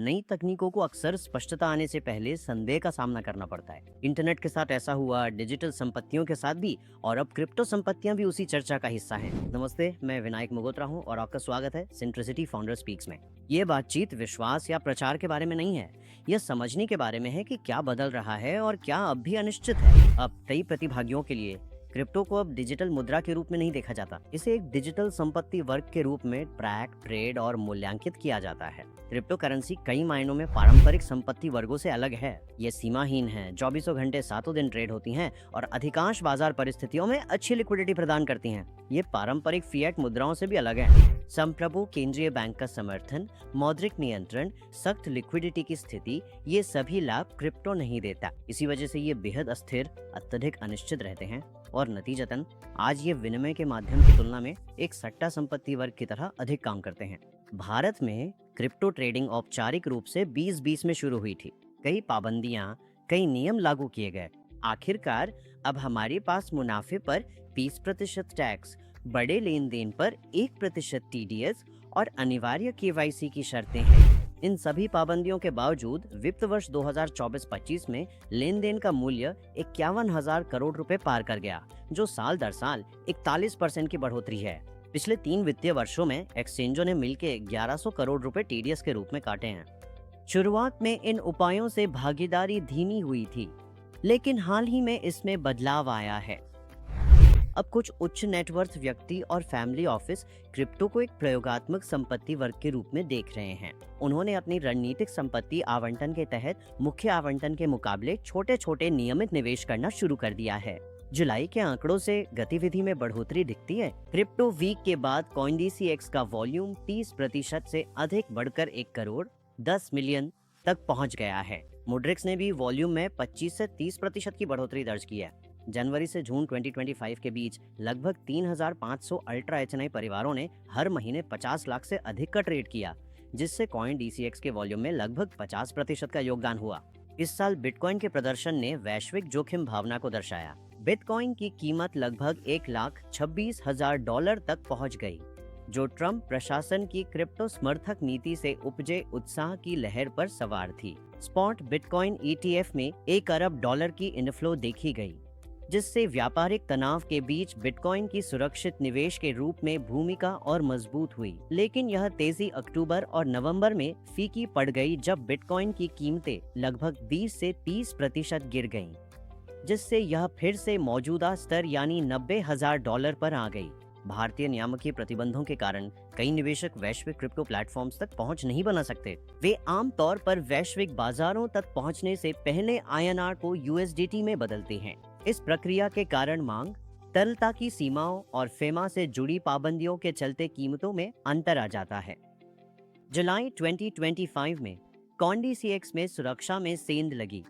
नई तकनीकों को अक्सर स्पष्टता आने से पहले संदेह का सामना करना पड़ता है। इंटरनेट के साथ ऐसा हुआ, डिजिटल संपत्तियों के साथ भी, और अब क्रिप्टो संपत्तियां भी उसी चर्चा का हिस्सा हैं। नमस्ते, मैं विनायक मगोत्रा हूं और आपका स्वागत है सेंट्रिसिटी फाउंडर स्पीक्स में। ये बातचीत विश्वास या प्रचार के बारे में नहीं है, यह समझने के बारे में है कि क्या बदल रहा है और क्या अब भी अनिश्चित है। अब कई प्रतिभागियों के लिए क्रिप्टो को अब डिजिटल मुद्रा के रूप में नहीं देखा जाता, इसे एक डिजिटल संपत्ति वर्ग के रूप में ट्रैक, ट्रेड और मूल्यांकित किया जाता है। क्रिप्टो करेंसी कई मायनों में पारंपरिक संपत्ति वर्गों से अलग है। ये सीमाहीन है, 24 घंटे 7 दिन ट्रेड होती हैं और अधिकांश बाजार परिस्थितियों में अच्छी लिक्विडिटी प्रदान करती हैं। ये पारंपरिक फिएट मुद्राओं से भी अलग है। संप्रभु केंद्रीय बैंक का समर्थन, मौद्रिक नियंत्रण, सख्त लिक्विडिटी की स्थिति, ये सभी लाभ क्रिप्टो नहीं देता। इसी वजह से ये बेहद अस्थिर, अत्यधिक अनिश्चित रहते हैं और नतीजतन आज ये विनिमय के माध्यम की तुलना में एक सट्टा संपत्ति वर्ग की तरह अधिक काम करते हैं। भारत में क्रिप्टो ट्रेडिंग औपचारिक रूप से 2020 में शुरू हुई थी। कई पाबंदियां, कई नियम लागू किए गए। आखिरकार अब हमारे पास मुनाफे पर 20% टैक्स, बड़े लेन देन पर 1% TDS और अनिवार्य KYC की शर्तें हैं। इन सभी पाबंदियों के बावजूद वित्त वर्ष 2024-25 में लेन देन का मूल्य 51,000 करोड़ रुपए पार कर गया, जो साल दर साल 41% की बढ़ोतरी है। पिछले 3 वित्तीय वर्षों में एक्सचेंजों ने मिलकर 1100 करोड़ रुपए TDS के रूप में काटे हैं। शुरुआत में इन उपायों से भागीदारी धीमी हुई थी, लेकिन हाल ही में इसमें बदलाव आया है। अब कुछ उच्च नेटवर्थ व्यक्ति और फैमिली ऑफिस क्रिप्टो को एक प्रयोगात्मक संपत्ति वर्ग के रूप में देख रहे हैं। उन्होंने अपनी रणनीतिक संपत्ति आवंटन के तहत मुख्य आवंटन के मुकाबले छोटे छोटे नियमित निवेश करना शुरू कर दिया है। जुलाई के आंकड़ों से गतिविधि में बढ़ोतरी दिखती है। क्रिप्टो वीक के बाद CoinDCX का वॉल्यूम 30% से अधिक बढ़कर 1 करोड़ 10 मिलियन तक पहुंच गया है। मुड्रिक्स ने भी वॉल्यूम में 25 से 30% की बढ़ोतरी दर्ज की है। जनवरी से जून 2025 के बीच लगभग 3,500 अल्ट्रा HNI परिवारों ने हर महीने 50 लाख से अधिक का ट्रेड किया, जिससे CoinDCX के वॉल्यूम में लगभग 50% का योगदान हुआ। इस साल बिटकॉइन के प्रदर्शन ने वैश्विक जोखिम भावना को दर्शाया। बिटकॉइन की कीमत लगभग $1,26,000 तक पहुंच गई, जो ट्रंप प्रशासन की क्रिप्टो समर्थक नीति से उपजे उत्साह की लहर पर सवार थी। स्पॉट बिटकॉइन ETF में $1 अरब की इनफ्लो देखी गई, जिससे व्यापारिक तनाव के बीच बिटकॉइन की सुरक्षित निवेश के रूप में भूमिका और मजबूत हुई। लेकिन यह तेजी अक्टूबर और नवंबर में फीकी पड़ गई, जब बिटकॉइन की कीमतें लगभग 20 से 30% गिर गईं, जिससे यह फिर से मौजूदा स्तर यानी $90,000 पर आ गई। भारतीय नियामकीय प्रतिबंधों के कारण कई निवेशक वैश्विक क्रिप्टो प्लेटफॉर्म्स तक पहुंच नहीं बना सकते। वे आमतौर पर वैश्विक बाजारों तक पहुंचने से पहले INR को USDT में बदलते हैं। इस प्रक्रिया के कारण मांग, तरलता की सीमाओं और फेमा से जुड़ी पाबंदियों के चलते कीमतों में अंतर आ जाता है। जुलाई 2025 में CoinDCX में सुरक्षा में सेंध लगी,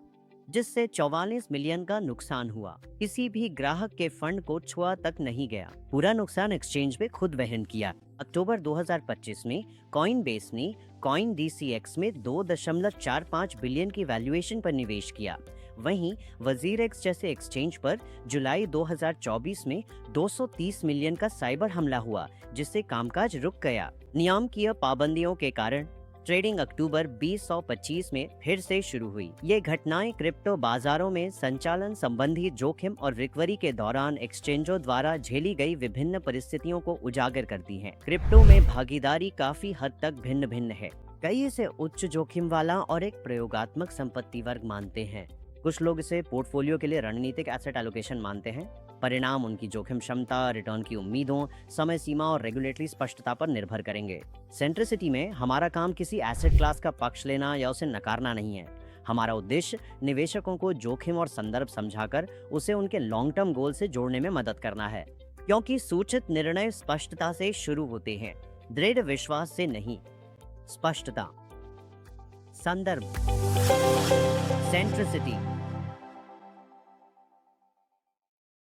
जिससे 44 मिलियन का नुकसान हुआ। किसी भी ग्राहक के फंड को छुआ तक नहीं गया। पूरा नुकसान एक्सचेंज में खुद वहन किया। अक्टूबर 2025 में कॉइनबेस ने CoinDCX में 2.45 बिलियन की वैल्यूएशन पर निवेश किया। वहीं WazirX जैसे एक्सचेंज पर जुलाई 2024 में 230 मिलियन का साइबर हमला हुआ, जिससे कामकाज रुक गया। नियामकीय पाबंदियों के कारण ट्रेडिंग अक्टूबर 2025 में फिर से शुरू हुई। ये घटनाएं क्रिप्टो बाजारों में संचालन संबंधी जोखिम और रिकवरी के दौरान एक्सचेंजों द्वारा झेली गई विभिन्न परिस्थितियों को उजागर करती हैं। क्रिप्टो में भागीदारी काफी हद तक भिन्न भिन्न है। कई इसे उच्च जोखिम वाला और एक प्रयोगात्मक संपत्ति वर्ग मानते हैं। कुछ लोग इसे पोर्टफोलियो के लिए रणनीतिक एसेट एलोकेशन मानते हैं। परिणाम उनकी जोखिम क्षमता, रिटर्न की उम्मीदों, समय सीमा और रेगुलेटरी स्पष्टता पर निर्भर करेंगे। सेंट्रिसिटी में हमारा काम किसी एसेट क्लास का पक्ष लेना या उसे नकारना नहीं है। हमारा उद्देश्य निवेशकों को जोखिम और संदर्भ समझाकर उसे उनके लॉन्ग टर्म गोल से जोड़ने में मदद करना है, क्योंकि सूचित निर्णय स्पष्टता से शुरू होते हैं, दृढ़ विश्वास से नहीं। स्पष्टता, संदर्भ, सेंट्रिसिटी,